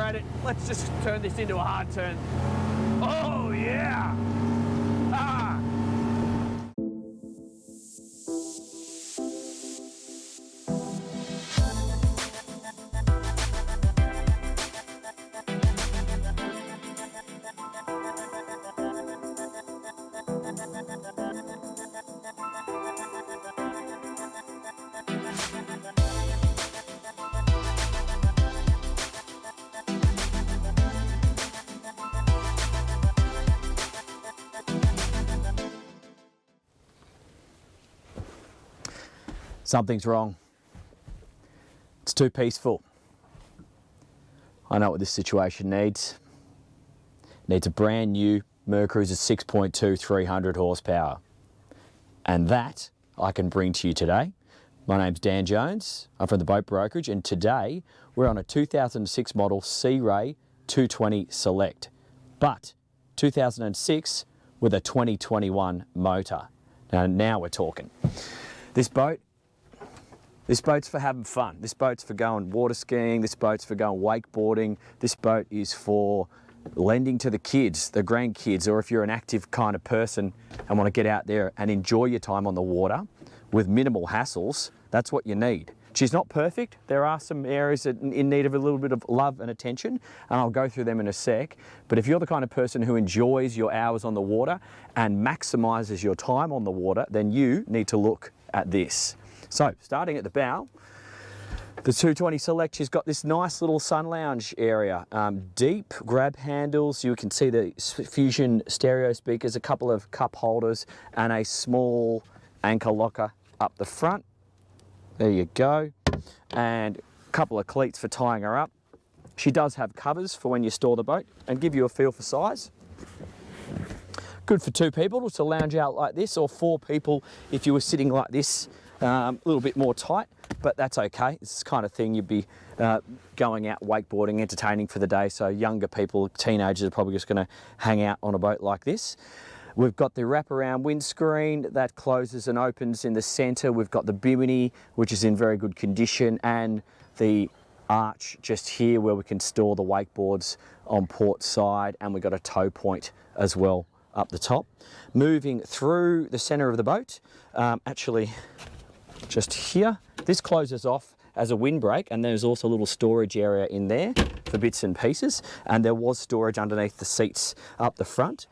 accelerated. Let's just turn this into a hard turn. Oh yeah! Ah! Something's wrong. It's too peaceful. I know what this situation needs. It needs a brand new Mercruiser 6.2 300 horsepower. And that I can bring to you today. My name's Dan Jones. I'm from the Boat Brokerage, and today we're on a 2006 model Sea Ray 220 Select, but 2006 with a 2021 motor. Now we're talking. This boat's for having fun. This boat's for going water skiing. This boat's for going wakeboarding. This boat is for lending to the kids, the grandkids, or if you're an active kind of person and want to get out there and enjoy your time on the water with minimal hassles, that's what you need. She's not perfect. There are some areas that in need of a little bit of love and attention, and I'll go through them in a sec. But if you're the kind of person who enjoys your hours on the water and maximizes your time on the water, then you need to look at this. So, starting at the bow, the 220 Select, she's got this nice little sun lounge area. Deep grab handles, you can see the Fusion stereo speakers, a couple of cup holders, and a small anchor locker up the front. There you go. And a couple of cleats for tying her up. She does have covers for when you store the boat, and give you a feel for size. Good for 2 people to lounge out like this, or 4 people if you were sitting like this, a little bit more tight, but that's okay. It's the kind of thing you'd be going out wakeboarding, entertaining for the day, so younger people, teenagers, are probably just going to hang out on a boat like this. We've got the wraparound windscreen that closes and opens in the centre. We've got the bimini, which is in very good condition, and the arch just here where we can store the wakeboards on port side, and we've got a tow point as well up the top. Moving through the centre of the boat, actually just here, this closes off as a windbreak, and there's also a little storage area in there for bits and pieces, and there was storage underneath the seats up the front.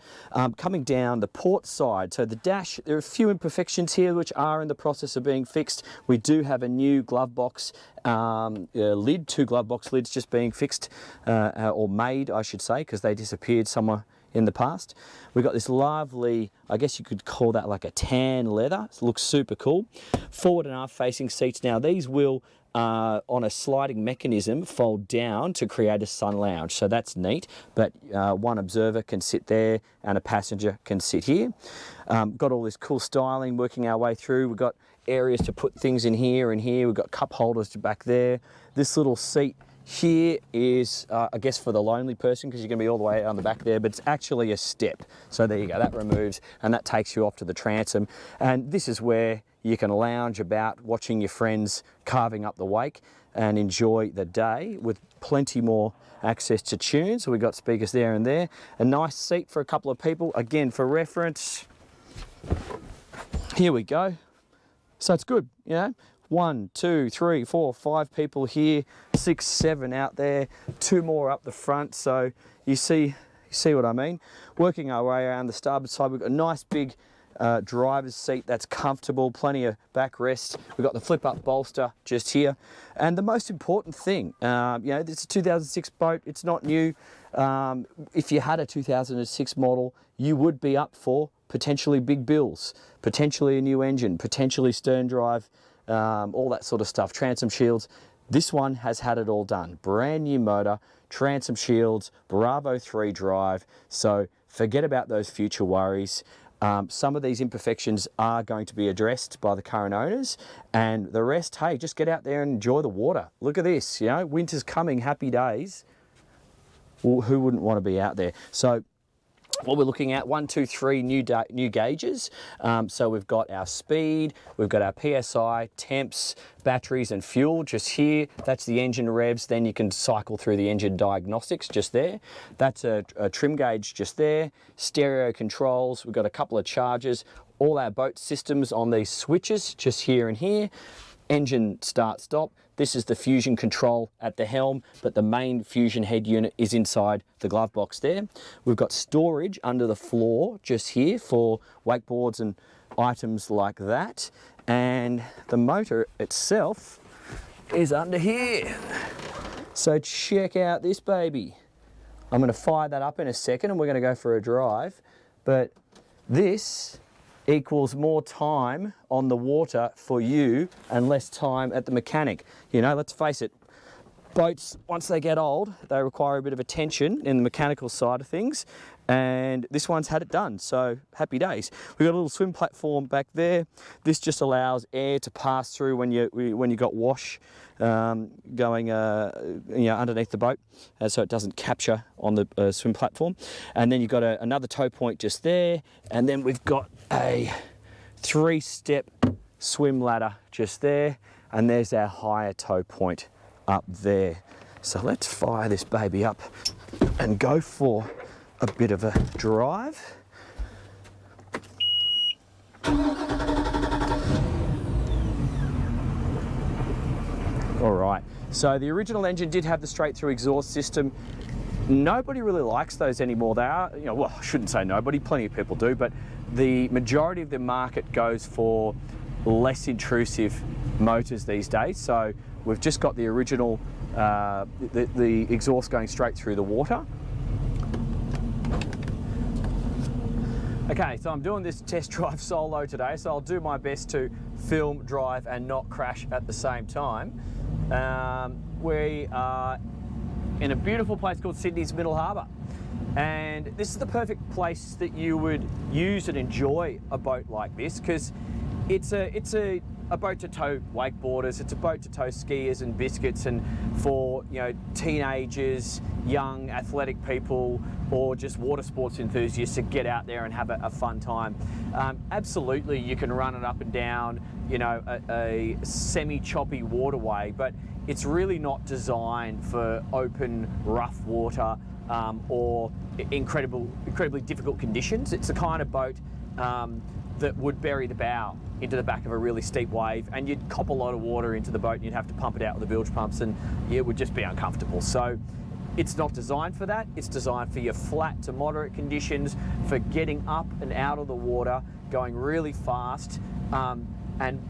Coming down the port side, so the dash, there are a few imperfections here which are in the process of being fixed. We do have a new glove box lid, 2 glove box lids just being fixed, or made I should say, because they disappeared somewhere in the past. We've got this lovely, I guess you could call that like a tan leather. It looks super cool. Forward and aft facing seats. Now these will, on a sliding mechanism, fold down to create a sun lounge. So that's neat, but one observer can sit there and a passenger can sit here. Got all this cool styling working our way through. We've got areas to put things in here and here. We've got cup holders to back there. This little seat here is, I guess, for the lonely person, because you're going to be all the way on the back there, but it's actually a step. So there you go, that removes, and that takes you off to the transom. And this is where you can lounge about watching your friends carving up the wake and enjoy the day with plenty more access to tune. So we've got speakers there and there. A nice seat for a couple of people. Again, for reference, here we go. So it's good, you know. 1, 2, 3, 4, 5 people here, 6, 7 out there, 2 more up the front. So you see what I mean. Working our way around the starboard side, we've got a nice big driver's seat that's comfortable, plenty of backrest. We've got the flip-up bolster just here. And the most important thing, you know, this is a 2006 boat, it's not new. If you had a 2006 model, you would be up for potentially big bills, potentially a new engine, potentially stern drive, all that sort of stuff, transom shields. This one has had it all done. Brand new motor, transom shields, Bravo 3 drive. So forget about those future worries. Some of these imperfections are going to be addressed by the current owners, and the rest, hey, just get out there and enjoy the water. Look at this, you know, winter's coming, happy days. Well, who wouldn't want to be out there? So what we're looking at, 1, 2, 3 new gauges. So we've got our speed, we've got our PSI, temps, batteries and fuel just here. That's the engine revs. Then you can cycle through the engine diagnostics just there. That's a trim gauge just there. Stereo controls, we've got a couple of chargers, all our boat systems on these switches just here and here. Engine start stop. This is the fusion control at the helm, but the main fusion head unit is inside the glove box there. We've got storage under the floor just here for wakeboards and items like that. And the motor itself is under here. So check out this baby. I'm going to fire that up in a second and we're going to go for a drive. But this equals more time on the water for you and less time at the mechanic. You know, let's face it, boats, once they get old, they require a bit of attention in the mechanical side of things, and this one's had it done, so happy days. We've got a little swim platform back there. This just allows air to pass through when you got wash going underneath the boat, so it doesn't capture on the swim platform. And then you've got another tow point just there, and then we've got a 3-step swim ladder just there, and there's our higher tow point up there. So let's fire this baby up and go for a bit of a drive. All right, so the original engine did have the straight through exhaust system. Nobody really likes those anymore. They are, well, I shouldn't say nobody, plenty of people do, but the majority of the market goes for less intrusive motors these days. So we've just got the original, the exhaust going straight through the water. Okay, so I'm doing this test drive solo today, so I'll do my best to film, drive and not crash at the same time. We are in a beautiful place called Sydney's Middle Harbour, and this is the perfect place that you would use and enjoy a boat like this, because it's a boat to tow wakeboarders, it's a boat to tow skiers and biscuits, and for teenagers, young athletic people, or just water sports enthusiasts to get out there and have a fun time. Absolutely, you can run it up and down a semi-choppy waterway, but it's really not designed for open, rough water or incredibly difficult conditions. It's the kind of boat that would bury the bow into the back of a really steep wave, and you'd cop a lot of water into the boat and you'd have to pump it out with the bilge pumps, and it would just be uncomfortable. So it's not designed for that. It's designed for your flat to moderate conditions, for getting up and out of the water, going really fast, and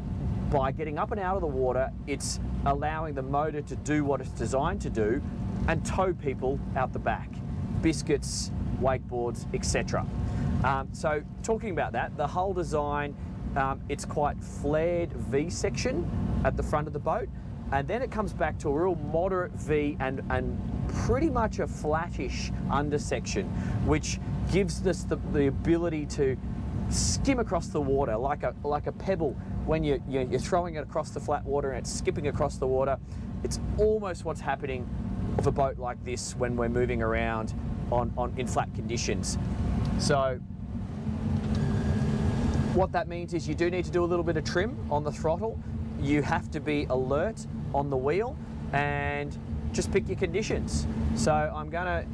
by getting up and out of the water, it's allowing the motor to do what it's designed to do and tow people out the back, biscuits, wakeboards, etc. So talking about that, the hull design, it's quite flared V section at the front of the boat, and then it comes back to a real moderate V and pretty much a flattish undersection, which gives us the ability to skim across the water like a pebble. When you're throwing it across the flat water and it's skipping across the water, it's almost what's happening with a boat like this when we're moving around in flat conditions. So what that means is you do need to do a little bit of trim on the throttle. You have to be alert on the wheel and just pick your conditions. So I'm gonna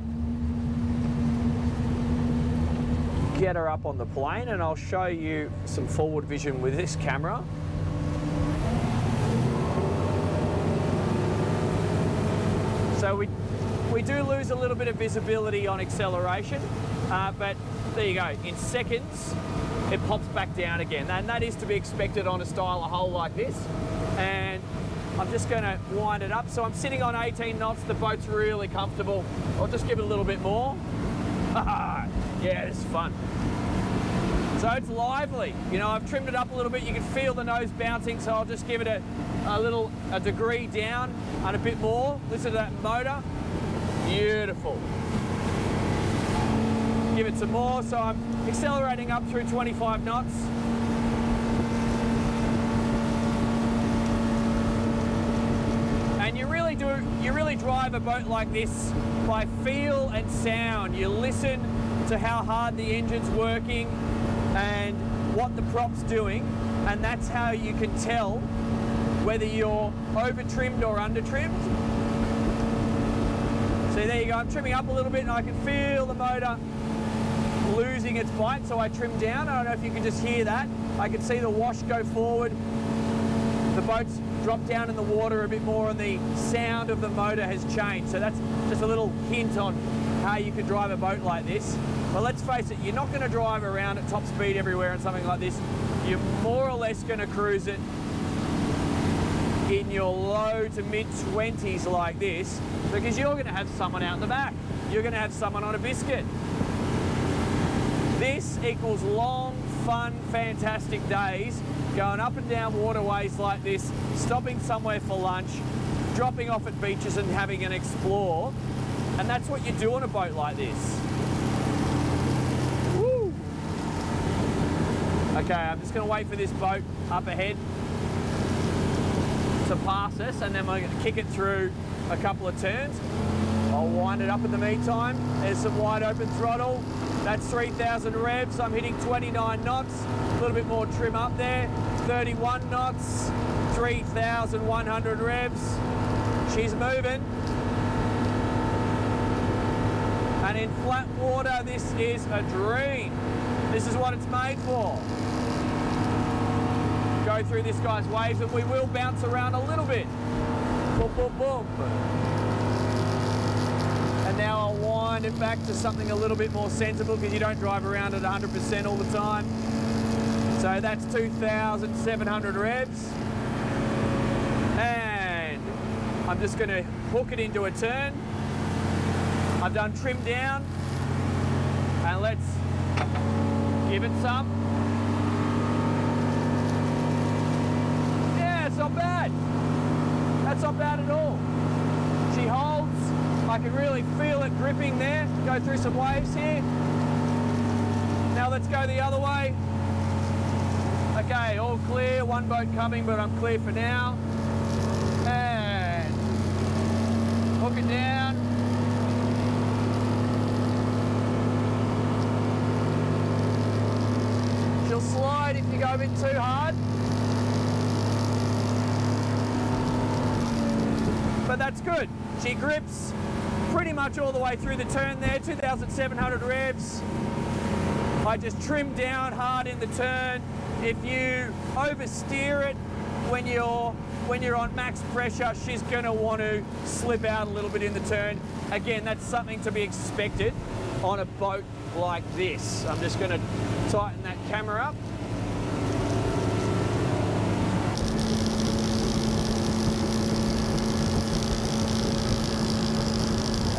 get her up on the plane and I'll show you some forward vision with this camera. So we do lose a little bit of visibility on acceleration, but there you go, in seconds it pops back down again, and that is to be expected on a style of hull like this. And I'm just going to wind it up. So I'm sitting on 18 knots, the boat's really comfortable. I'll just give it a little bit more. Yeah, this is fun. So it's lively. I've trimmed it up a little bit. You can feel the nose bouncing, so I'll just give it a degree down and a bit more. Listen to that motor. Beautiful. Give it some more. So I'm accelerating up through 25 knots. And you really drive a boat like this by feel and sound. You listen to how hard the engine's working and what the prop's doing, and that's how you can tell whether you're over trimmed or under trimmed. See, there you go, I'm trimming up a little bit and I can feel the motor losing its bite, so I trim down. I don't know if you can just hear that. I can see the wash go forward. The boat's dropped down in the water a bit more and the sound of the motor has changed. So that's just a little hint on how you can drive a boat like this. But let's face it, you're not going to drive around at top speed everywhere in something like this. You're more or less going to cruise it in your low to mid 20s like this, because you're going to have someone out in the back. You're going to have someone on a biscuit. This equals long, fun, fantastic days going up and down waterways like this, stopping somewhere for lunch, dropping off at beaches and having an explore. And that's what you do on a boat like this. Woo! Okay, I'm just going to wait for this boat up ahead to pass us, and then we're going to kick it through a couple of turns. I'll wind it up in the meantime. There's some wide open throttle. That's 3,000 revs. I'm hitting 29 knots. A little bit more trim up there. 31 knots, 3,100 revs. She's moving. And in flat water, this is a dream. This is what it's made for. Go through this guy's waves, and we will bounce around a little bit. Boom, boom, boom. And now I'll wind it back to something a little bit more sensible, because you don't drive around at 100% all the time. So that's 2,700 revs. And I'm just going to hook it into a turn. I've done trim down, and let's give it some. Yeah, it's not bad. That's not bad at all. She holds. I can really feel it gripping there. Go through some waves here. Now let's go the other way. Okay, all clear. One boat coming, but I'm clear for now. And hook it down. She'll slide if you go a bit too hard. But that's good. She grips pretty much all the way through the turn there, 2,700 revs. I just trim down hard in the turn. If you oversteer it when you're on max pressure, she's going to want to slip out a little bit in the turn. Again, that's something to be expected on a boat like this. I'm just going to tighten that camera up.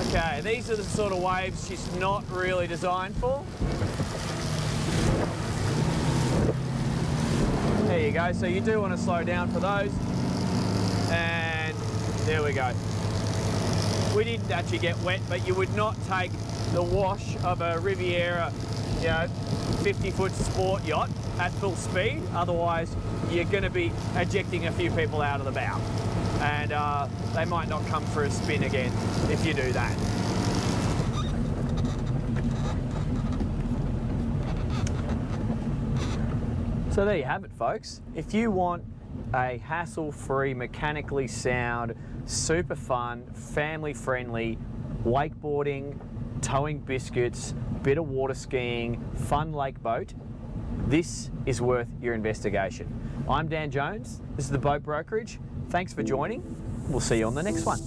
Okay, these are the sort of waves she's not really designed for. There you go, so you do want to slow down for those. And there we go. We didn't actually get wet, but you would not take the wash of a Riviera, 50-foot sport yacht at full speed. Otherwise, you're going to be ejecting a few people out of the bow. And they might not come for a spin again if you do that. So there you have it, folks. If you want a hassle-free, mechanically sound, super fun, family-friendly wakeboarding, towing biscuits, bit of water skiing, fun lake boat, this is worth your investigation. I'm Dan Jones. This is the Boat Brokerage. Thanks for joining. We'll see you on the next one.